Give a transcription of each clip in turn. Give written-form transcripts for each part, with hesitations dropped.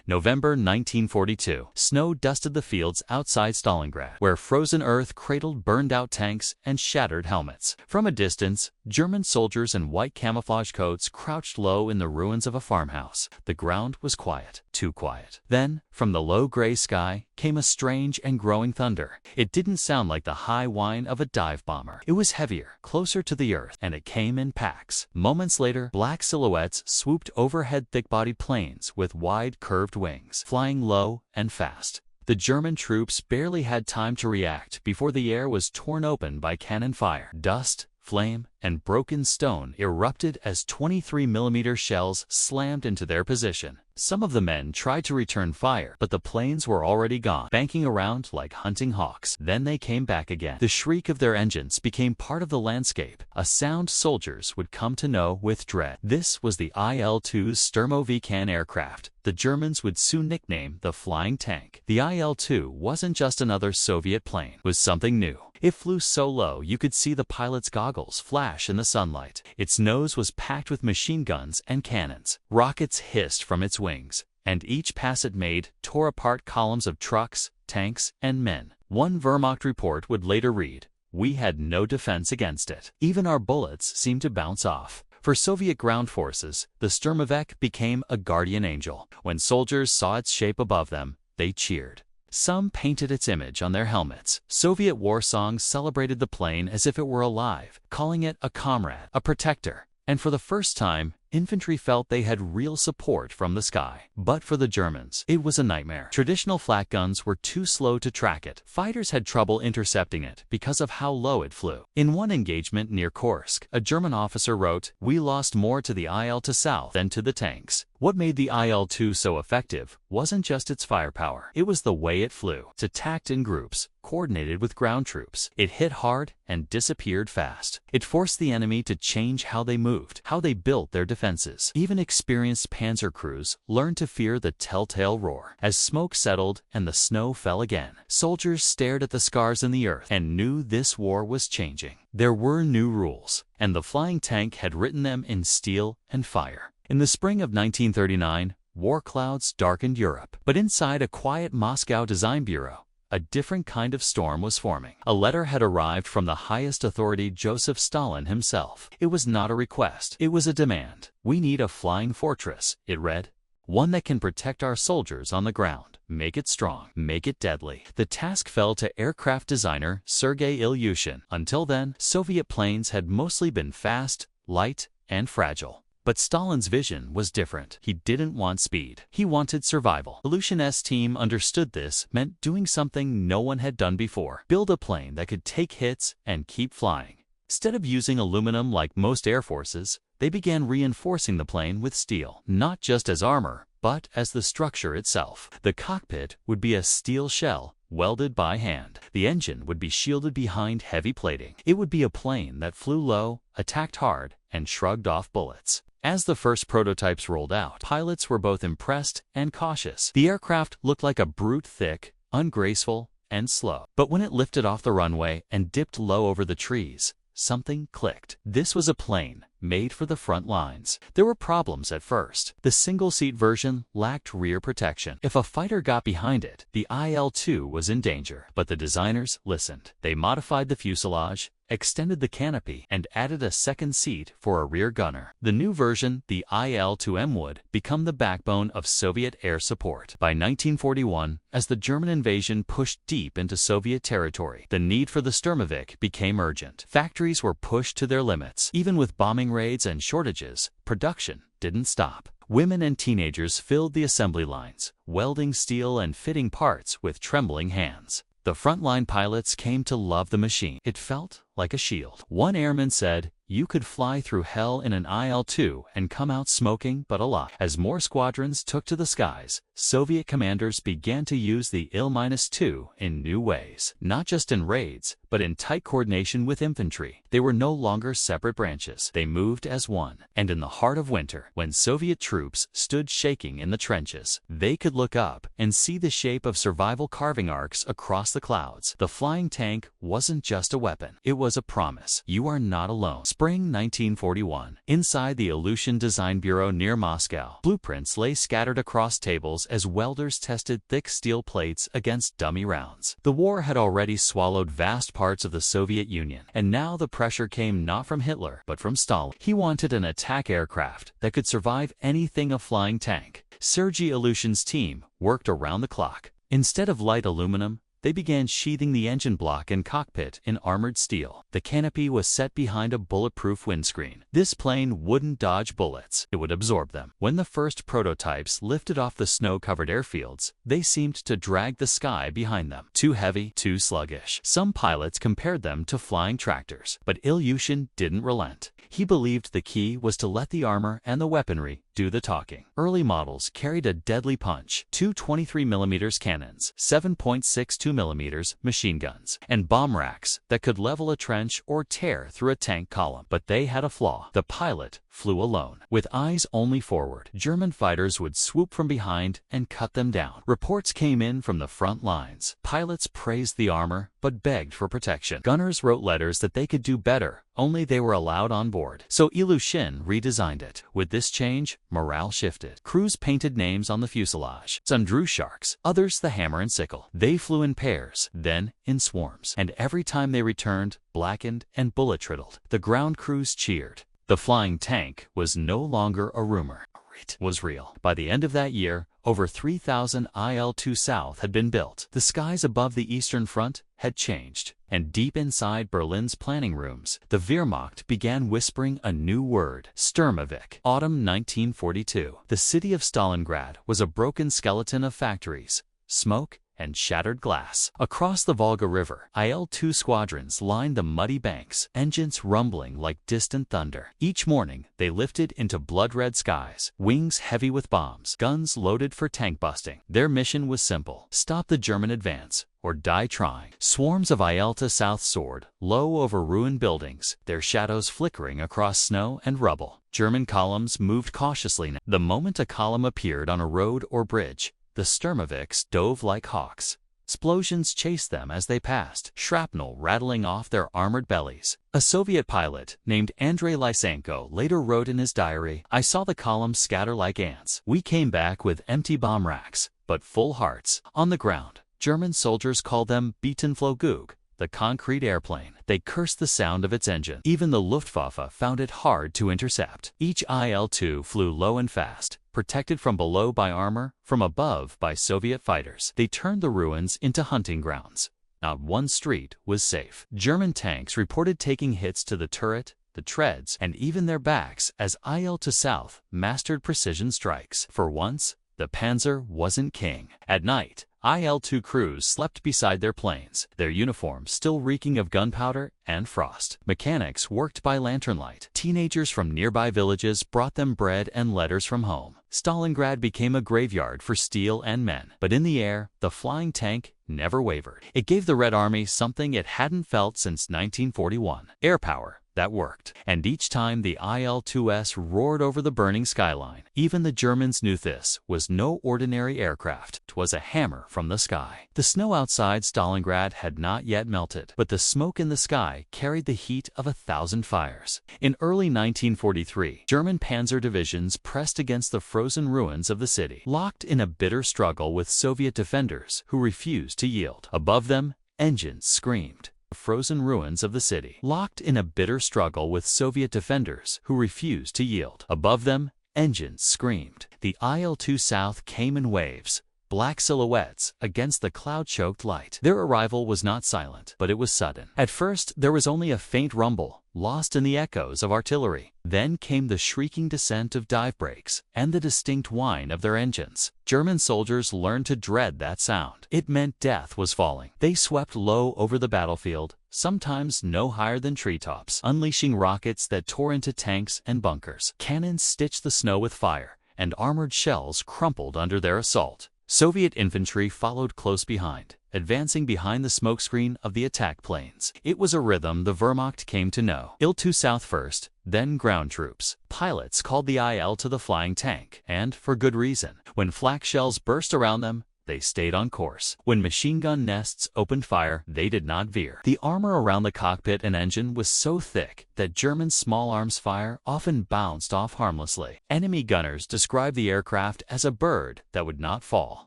November 1942. Snow dusted the fields outside Stalingrad, where frozen earth cradled burned-out tanks and shattered helmets. From a distance, German soldiers in white camouflage coats crouched low in the ruins of a farmhouse. The ground was quiet, too quiet. Then, from the low gray sky, came a strange and growing thunder. It didn't sound like the high whine of a dive bomber. It was heavier, closer to the earth, and it came in packs. Moments later, black silhouettes swooped overhead thick-bodied planes with wide, curved wings, flying low and fast. The German troops barely had time to react before the air was torn open by cannon fire. Dust, flame, and broken stone erupted as 23mm shells slammed into their position. Some of the men tried to return fire, but the planes were already gone, banking around like hunting hawks. Then they came back again. The shriek of their engines became part of the landscape, a sound soldiers would come to know with dread. This was the IL-2 Sturmovik aircraft the Germans would soon nickname the Flying Tank. The IL-2 wasn't just another Soviet plane. It was something new. It flew so low you could see the pilot's goggles flash in the sunlight. Its nose was packed with machine guns and cannons. Rockets hissed from its wings, and each pass it made tore apart columns of trucks, tanks, and men. One Wehrmacht report would later read, "We had no defense against it. Even our bullets seemed to bounce off." For Soviet ground forces, the Sturmovik became a guardian angel. When soldiers saw its shape above them, they cheered. Some painted its image on their helmets. Soviet war songs celebrated the plane as if it were alive, calling it a comrade, a protector. And for the first time, infantry felt they had real support from the sky. But for the Germans, it was a nightmare. Traditional flak guns were too slow to track it. Fighters had trouble intercepting it because of how low it flew. In one engagement near Kursk, a German officer wrote, "We lost more to the IL to south than to the tanks." What made the IL-2 so effective wasn't just its firepower. It was the way it flew. It attacked in groups, coordinated with ground troops. It hit hard and disappeared fast. It forced the enemy to change how they moved, how they built their defenses. Even experienced panzer crews learned to fear the telltale roar. As smoke settled and the snow fell again, soldiers stared at the scars in the earth and knew this war was changing. There were new rules, and the Flying Tank had written them in steel and fire. In the spring of 1939, war clouds darkened Europe. But inside a quiet Moscow design bureau, a different kind of storm was forming. A letter had arrived from the highest authority, Joseph Stalin himself. It was not a request, it was a demand. "We need a flying fortress," it read. "One that can protect our soldiers on the ground. Make it strong, make it deadly." The task fell to aircraft designer Sergei Ilyushin. Until then, Soviet planes had mostly been fast, light, and fragile. But Stalin's vision was different. He didn't want speed. He wanted survival. Ilyushin's team understood this meant doing something no one had done before. Build a plane that could take hits and keep flying. Instead of using aluminum like most air forces, they began reinforcing the plane with steel, not just as armor, but as the structure itself. The cockpit would be a steel shell, welded by hand. The engine would be shielded behind heavy plating. It would be a plane that flew low, attacked hard, and shrugged off bullets. As the first prototypes rolled out, pilots were both impressed and cautious. The aircraft looked like a brute, thick, ungraceful, and slow. But when it lifted off the runway and dipped low over the trees, something clicked. This was a plane made for the front lines. There were problems at first. The single-seat version lacked rear protection. If a fighter got behind it, the IL-2 was in danger. But the designers listened. They modified the fuselage, extended the canopy, and added a second seat for a rear gunner. The new version, the IL-2M, would become the backbone of Soviet air support. By 1941, as the German invasion pushed deep into Soviet territory, the need for the Sturmovik became urgent. Factories were pushed to their limits. Even with bombing raids and shortages, production didn't stop. Women and teenagers filled the assembly lines, welding steel and fitting parts with trembling hands. The frontline pilots came to love the machine. It felt like a shield. One airman said, "You could fly through hell in an IL-2 and come out smoking but alive." As more squadrons took to the skies, Soviet commanders began to use the IL-2 in new ways, not just in raids, but but in tight coordination with infantry. They were no longer separate branches. They moved as one. And in the heart of winter, when Soviet troops stood shaking in the trenches, they could look up and see the shape of survival carving arcs across the clouds. The flying tank wasn't just a weapon. It was a promise. You are not alone. Spring 1941. Inside the Aleutian Design Bureau near Moscow, blueprints lay scattered across tables as welders tested thick steel plates against dummy rounds. The war had already swallowed vast parts of the Soviet Union, and now the pressure came not from Hitler, but from Stalin. He wanted an attack aircraft that could survive anything a flying tank. Sergei Aleutian's team worked around the clock. Instead of light aluminum, they began sheathing the engine block and cockpit in armored steel. The canopy was set behind a bulletproof windscreen. This plane wouldn't dodge bullets. It would absorb them. When the first prototypes lifted off the snow-covered airfields, they seemed to drag the sky behind them. Too heavy, too sluggish. Some pilots compared them to flying tractors, but Ilyushin didn't relent. He believed the key was to let the armor and the weaponry do the talking. Early models carried a deadly punch, two 23mm cannons, 7.62mm machine guns, and bomb racks that could level a trench or tear through a tank column. But they had a flaw. The pilot flew alone. With eyes only forward, German fighters would swoop from behind and cut them down. Reports came in from the front lines. Pilots praised the armor, but begged for protection. Gunners wrote letters that they could do better, only they were allowed on board. So Ilyushin redesigned it. With this change, morale shifted. Crews painted names on the fuselage. Some drew sharks, others the hammer and sickle. They flew in pairs, then in swarms. And every time they returned, blackened and bullet-riddled, the ground crews cheered. The flying tank was no longer a rumor. It was real. By the end of that year, over 3,000 IL-2 South had been built. The skies above the Eastern Front had changed, and deep inside Berlin's planning rooms, the Wehrmacht began whispering a new word: Sturmovik. Autumn 1942. The city of Stalingrad was a broken skeleton of factories, smoke, and shattered glass. Across the Volga River, IL-2 squadrons lined the muddy banks, engines rumbling like distant thunder. Each morning, they lifted into blood-red skies, wings heavy with bombs, guns loaded for tank busting. Their mission was simple: stop the German advance or die trying. Swarms of IL-2 South soared, low over ruined buildings, their shadows flickering across snow and rubble. German columns moved cautiously now. The moment a column appeared on a road or bridge, the Sturmoviks dove like hawks. Explosions chased them as they passed, shrapnel rattling off their armored bellies. A Soviet pilot named Andrei Lysenko later wrote in his diary, "I saw the columns scatter like ants. We came back with empty bomb racks, but full hearts." On the ground, German soldiers called them Betonflugzeug, the concrete airplane. They cursed the sound of its engine. Even the Luftwaffe found it hard to intercept. Each IL-2 flew low and fast, protected from below by armor, from above by Soviet fighters. They turned the ruins into hunting grounds. Not one street was safe. German tanks reported taking hits to the turret, the treads, and even their backs as IL-2 South mastered precision strikes. For once, the Panzer wasn't king. At night, IL-2 crews slept beside their planes, their uniforms still reeking of gunpowder and frost. Mechanics worked by lantern light. Teenagers from nearby villages brought them bread and letters from home. Stalingrad became a graveyard for steel and men. But in the air, the flying tank never wavered. It gave the Red Army something it hadn't felt since 1941: air power that worked. And each time the IL-2S roared over the burning skyline, even the Germans knew this was no ordinary aircraft. It was a hammer from the sky. The snow outside Stalingrad had not yet melted, but the smoke in the sky carried the heat of 1,000 fires. In early 1943, German panzer divisions pressed against the frozen ruins of the city, locked in a bitter struggle with Soviet defenders who refused to yield. Above them, engines screamed. Frozen ruins of the city, locked in a bitter struggle with Soviet defenders who refused to yield. Above them, engines screamed. The IL-2 South came in waves, black silhouettes against the cloud-choked light. Their arrival was not silent, but it was sudden. At first, there was only a faint rumble, lost in the echoes of artillery. Then came the shrieking descent of dive brakes and the distinct whine of their engines. German soldiers learned to dread that sound. It meant death was falling. They swept low over the battlefield, sometimes no higher than treetops, unleashing rockets that tore into tanks and bunkers. Cannons stitched the snow with fire, and armored shells crumpled under their assault. Soviet infantry followed close behind, advancing behind the smokescreen of the attack planes. It was a rhythm the Wehrmacht came to know. IL-2 south first, then ground troops. Pilots called the IL to the flying tank, and for good reason. When flak shells burst around them, they stayed on course. When machine gun nests opened fire, they did not veer. The armor around the cockpit and engine was so thick that German small arms fire often bounced off harmlessly. Enemy gunners described the aircraft as a bird that would not fall.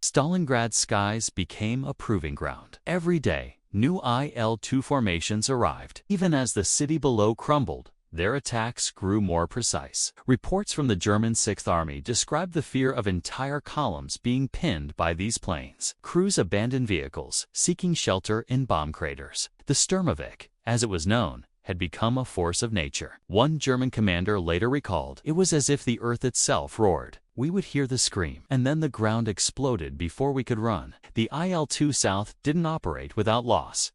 Stalingrad's skies became a proving ground. Every day, new IL-2 formations arrived. Even as the city below crumbled, their attacks grew more precise. Reports from the German 6th Army described the fear of entire columns being pinned by these planes. Crews abandoned vehicles, seeking shelter in bomb craters. The Sturmovik, as it was known, had become a force of nature. One German commander later recalled, "It was as if the earth itself roared. We would hear the scream, and then the ground exploded before we could run." The IL-2 South didn't operate without loss.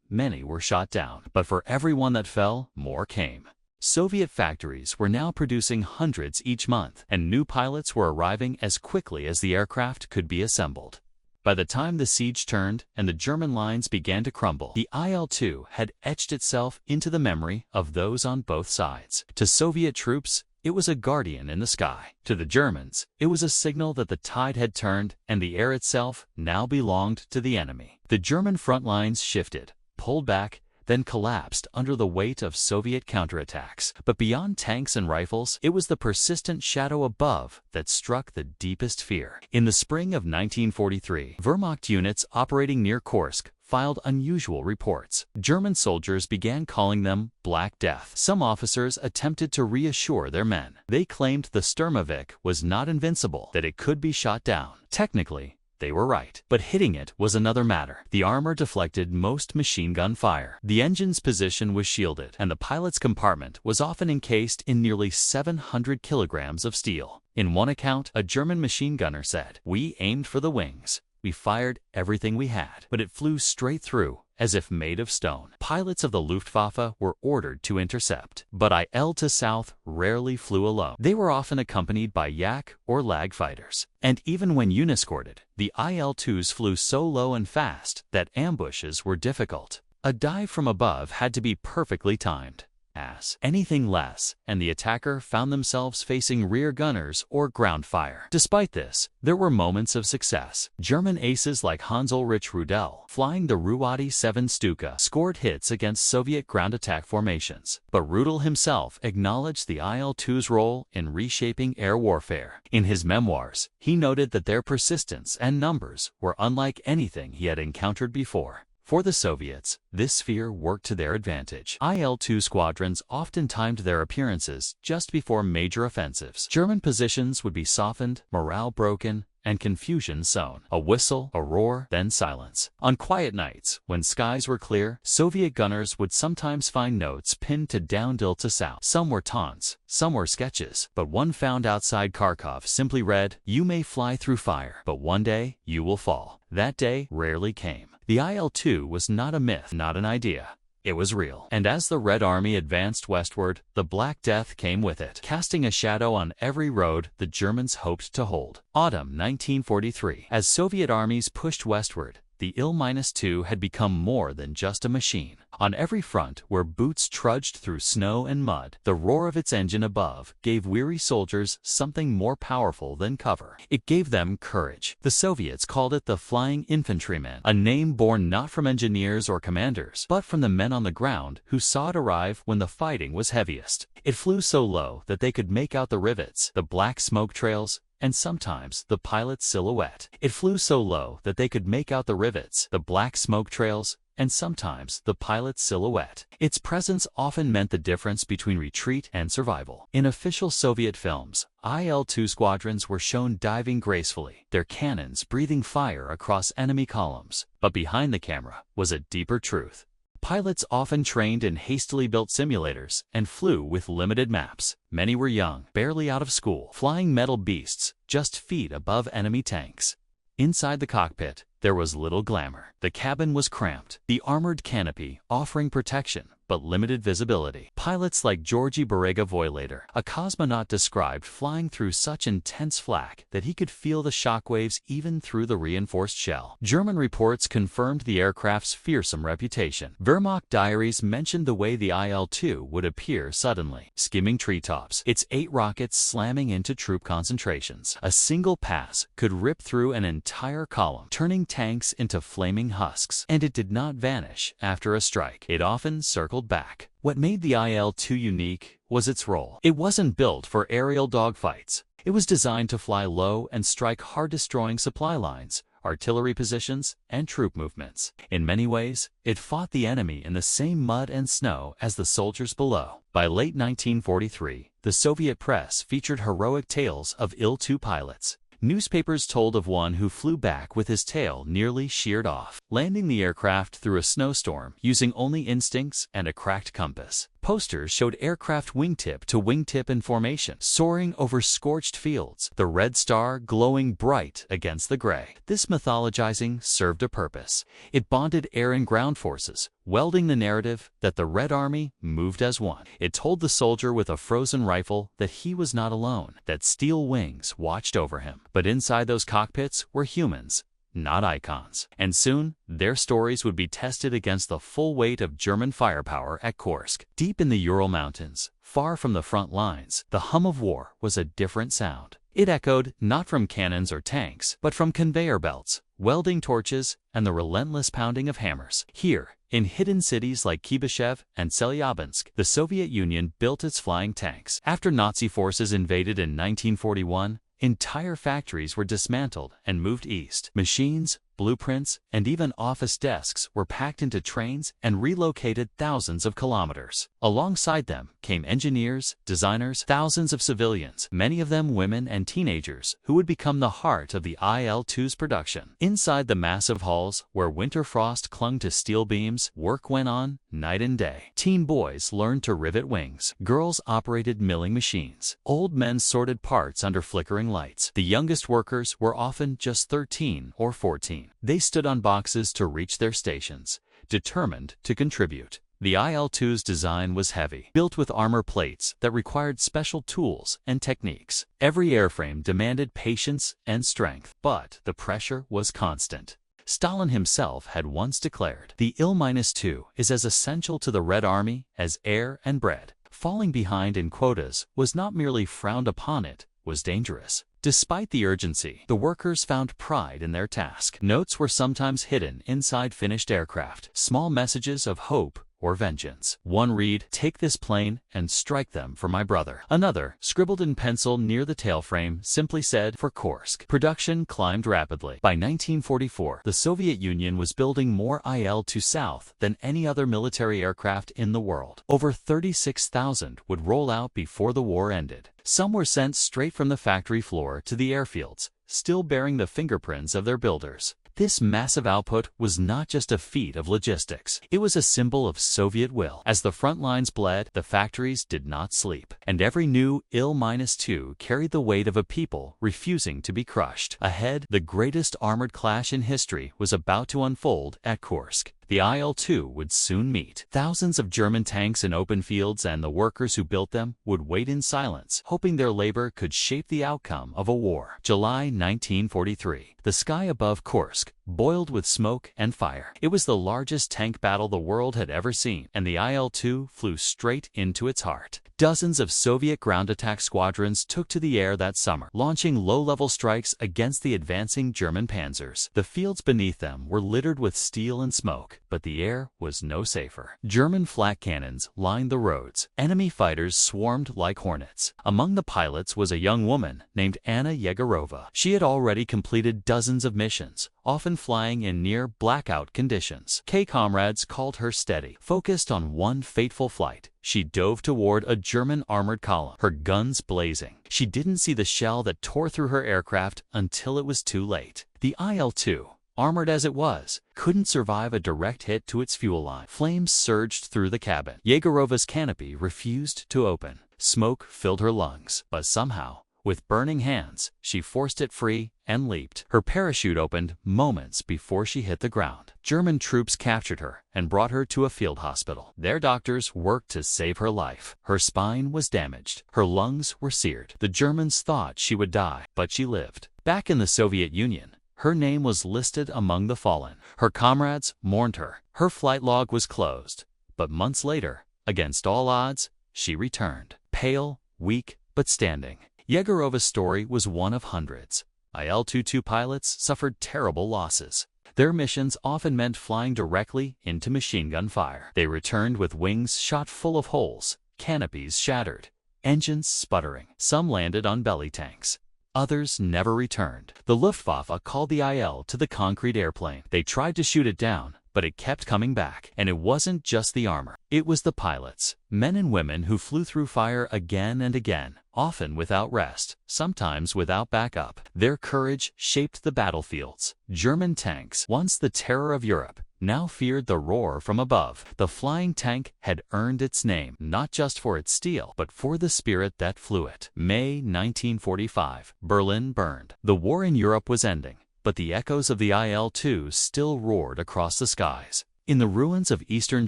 Many were shot down, but for every one that fell, more came. Soviet factories were now producing hundreds each month, and new pilots were arriving as quickly as the aircraft could be assembled. By the time the siege turned and the German lines began to crumble, the IL-2 had etched itself into the memory of those on both sides. To Soviet troops, it was a guardian in the sky. To the Germans, it was a signal that the tide had turned and the air itself now belonged to the enemy. The German front lines shifted, pulled back, then collapsed under the weight of Soviet counterattacks. But beyond tanks and rifles, it was the persistent shadow above that struck the deepest fear. In the spring of 1943, Wehrmacht units operating near Kursk filed unusual reports. German soldiers began calling them Black Death. Some officers attempted to reassure their men. They claimed the Sturmovik was not invincible, that it could be shot down. Technically, they were right, but hitting it was another matter. The armor deflected most machine gun fire. The engine's position was shielded, and the pilot's compartment was often encased in nearly 700 kilograms of steel. In one account, a German machine gunner said, "We aimed for the wings. We fired everything we had, but it flew straight through, as if made of stone." Pilots of the Luftwaffe were ordered to intercept, but IL-2 South rarely flew alone. They were often accompanied by Yak or Lag fighters. And even when unescorted, the IL-2s flew so low and fast that ambushes were difficult. A dive from above had to be perfectly timed. As anything less, and the attacker found themselves facing rear gunners or ground fire. Despite this, there were moments of success. German aces like Hans-Ulrich Rudel, flying the WWII 7 Stuka, scored hits against Soviet ground attack formations. But Rudel himself acknowledged the IL-2's role in reshaping air warfare. In his memoirs, he noted that their persistence and numbers were unlike anything he had encountered before. For the Soviets, this fear worked to their advantage. IL-2 squadrons often timed their appearances just before major offensives. German positions would be softened, morale broken, and confusion sown. A whistle, a roar, then silence. On quiet nights, when skies were clear, Soviet gunners would sometimes find notes pinned to downhill to south. Some were taunts, some were sketches, but one found outside Kharkov simply read, "You may fly through fire, but one day you will fall." That day rarely came. The IL-2 was not a myth, not an idea. It was real. And as the Red Army advanced westward, the Black Death came with it, casting a shadow on every road the Germans hoped to hold. Autumn 1943. As Soviet armies pushed westward, the IL-2 had become more than just a machine. On every front where boots trudged through snow and mud, the roar of its engine above gave weary soldiers something more powerful than cover. It gave them courage. The Soviets called it the Flying Infantrymen, a name born not from engineers or commanders, but from the men on the ground who saw it arrive when the fighting was heaviest. It flew so low that they could make out the rivets, the black smoke trails, and sometimes the pilot's silhouette. It flew so low that they could make out the rivets, the black smoke trails, and sometimes the pilot's silhouette. Its presence often meant the difference between retreat and survival. In official Soviet films, IL-2 squadrons were shown diving gracefully, their cannons breathing fire across enemy columns. But behind the camera was a deeper truth. Pilots often trained in hastily built simulators and flew with limited maps. Many were young, barely out of school, flying metal beasts just feet above enemy tanks. Inside the cockpit, there was little glamour. The cabin was cramped, the armored canopy offering protection, but limited visibility. Pilots like Georgy Barega-Voylater, a cosmonaut, described flying through such intense flak that he could feel the shockwaves even through the reinforced shell. German reports confirmed the aircraft's fearsome reputation. Wehrmacht diaries mentioned the way the IL-2 would appear suddenly, skimming treetops, its 8 rockets slamming into troop concentrations. A single pass could rip through an entire column, turning tanks into flaming husks. And it did not vanish after a strike. It often circled back. What made the IL-2 unique was its role. It wasn't built for aerial dogfights. It was designed to fly low and strike hard, destroying supply lines, artillery positions, and troop movements. In many ways, it fought the enemy in the same mud and snow as the soldiers below. By late 1943, the Soviet press featured heroic tales of IL-2 pilots. Newspapers told of one who flew back with his tail nearly sheared off, landing the aircraft through a snowstorm using only instincts and a cracked compass. Posters showed aircraft wingtip to wingtip in formation, soaring over scorched fields, the red star glowing bright against the gray. This mythologizing served a purpose. It bonded air and ground forces, welding the narrative that the Red Army moved as one. It told the soldier with a frozen rifle that he was not alone, that steel wings watched over him. But inside those cockpits were humans, not icons. And soon, their stories would be tested against the full weight of German firepower at Kursk. Deep in the Ural Mountains, far from the front lines, the hum of war was a different sound. It echoed not from cannons or tanks, but from conveyor belts, welding torches, and the relentless pounding of hammers. Here, in hidden cities like Kibyshev and Selyabinsk, the Soviet Union built its flying tanks. After Nazi forces invaded in 1941, entire factories were dismantled and moved east. Machines, blueprints, and even office desks were packed into trains and relocated thousands of kilometers. Alongside them came engineers, designers, thousands of civilians, many of them women and teenagers, who would become the heart of the IL-2's production. Inside the massive halls, where winter frost clung to steel beams, work went on night and day. Teen boys learned to rivet wings. Girls operated milling machines. Old men sorted parts under flickering lights. The youngest workers were often just 13 or 14. They stood on boxes to reach their stations, determined to contribute. The IL-2's design was heavy, built with armor plates that required special tools and techniques. Every airframe demanded patience and strength, but the pressure was constant. Stalin himself had once declared, "The IL-2 is as essential to the Red Army as air and bread." Falling behind in quotas was not merely frowned upon, it was dangerous. Despite the urgency, the workers found pride in their task. Notes were sometimes hidden inside finished aircraft, small messages of hope or vengeance. One read, "Take this plane and strike them for my brother." Another, scribbled in pencil near the tailframe, simply said, "For Kursk." Production climbed rapidly. By 1944, the Soviet Union was building more IL-2 South than any other military aircraft in the world. Over 36,000 would roll out before the war ended. Some were sent straight from the factory floor to the airfields, still bearing the fingerprints of their builders. This massive output was not just a feat of logistics. It was a symbol of Soviet will. As the front lines bled, the factories did not sleep. And every new IL-2 carried the weight of a people refusing to be crushed. Ahead, the greatest armored clash in history was about to unfold at Kursk. The IL-2 would soon meet. Thousands of German tanks in open fields, and the workers who built them would wait in silence, hoping their labor could shape the outcome of a war. July 1943. The sky above Kursk boiled with smoke and fire. It was the largest tank battle the world had ever seen, and the IL-2 flew straight into its heart. Dozens of Soviet ground attack squadrons took to the air that summer, launching low-level strikes against the advancing German panzers. The fields beneath them were littered with steel and smoke, but the air was no safer. German flak cannons lined the roads. Enemy fighters swarmed like hornets. Among the pilots was a young woman named Anna Yegorova. She had already completed dozens of missions, often flying in near blackout conditions. Comrades called her steady. Focused on one fateful flight, she dove toward a German armored column, her guns blazing. She didn't see the shell that tore through her aircraft until it was too late. The IL-2, armored as it was, couldn't survive a direct hit to its fuel line. Flames surged through the cabin. Yegorova's canopy refused to open. Smoke filled her lungs, but somehow, With burning hands, she forced it free and leaped. Her parachute opened moments before she hit the ground. German troops captured her and brought her to a field hospital. Their doctors worked to save her life. Her spine was damaged. Her lungs were seared. The Germans thought she would die, but she lived. Back in the Soviet Union, her name was listed among the fallen. Her comrades mourned her. Her flight log was closed. But months later, against all odds, she returned. Pale, weak, but standing. Yegorova's story was one of hundreds. IL-2 pilots suffered terrible losses. Their missions often meant flying directly into machine gun fire. They returned with wings shot full of holes, canopies shattered, engines sputtering. Some landed on belly tanks. Others never returned. The Luftwaffe called the IL to the concrete airplane. They tried to shoot it down, but it kept coming back. And it wasn't just the armor. It was the pilots, men and women who flew through fire again and again, often without rest, sometimes without backup. Their courage shaped the battlefields. German tanks, once the terror of Europe, now feared the roar from above. The flying tank had earned its name, not just for its steel, but for the spirit that flew it. May 1945, Berlin burned. The war in Europe was ending, but the echoes of the IL-2 still roared across the skies. In the ruins of eastern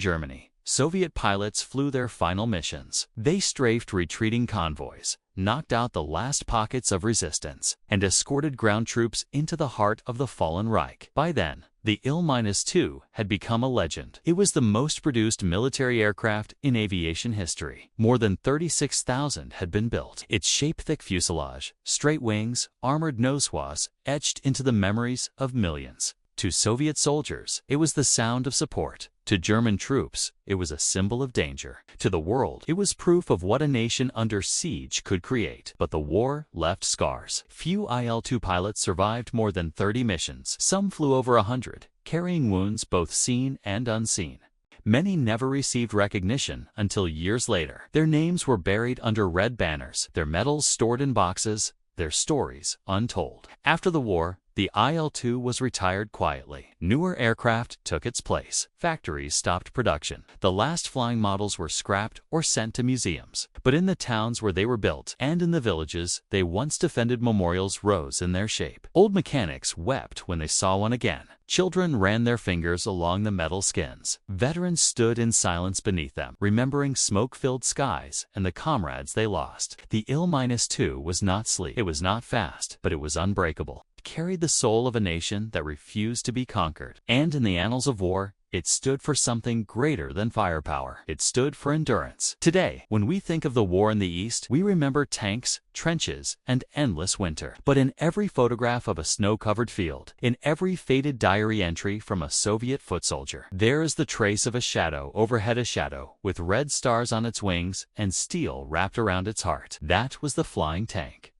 Germany, Soviet pilots flew their final missions. They strafed retreating convoys, knocked out the last pockets of resistance, and escorted ground troops into the heart of the fallen Reich. By then, the IL-2 had become a legend. It was the most produced military aircraft in aviation history. More than 36,000 had been built. Its shape-thick fuselage, straight wings, armored nose swaths etched into the memories of millions. To Soviet soldiers, it was the sound of support. To German troops, it was a symbol of danger. To the world, it was proof of what a nation under siege could create. But the war left scars. Few IL-2 pilots survived more than 30 missions. Some flew over 100, carrying wounds both seen and unseen. Many never received recognition until years later. Their names were buried under red banners, their medals stored in boxes, their stories untold. After the war, the IL-2 was retired quietly. Newer aircraft took its place. Factories stopped production. The last flying models were scrapped or sent to museums. But in the towns where they were built, and in the villages they once defended, memorials rose in their shape. Old mechanics wept when they saw one again. Children ran their fingers along the metal skins. Veterans stood in silence beneath them, remembering smoke-filled skies and the comrades they lost. The IL-2 was not sleek. It was not fast, but it was unbreakable. It carried the soul of a nation that refused to be conquered. And in the annals of war, it stood for something greater than firepower. It stood for endurance. Today, when we think of the war in the East, we remember tanks, trenches, and endless winter. But in every photograph of a snow-covered field, in every faded diary entry from a Soviet foot soldier, there is the trace of a shadow overhead, a shadow with red stars on its wings and steel wrapped around its heart. That was the flying tank.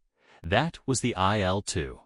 That was the IL-2.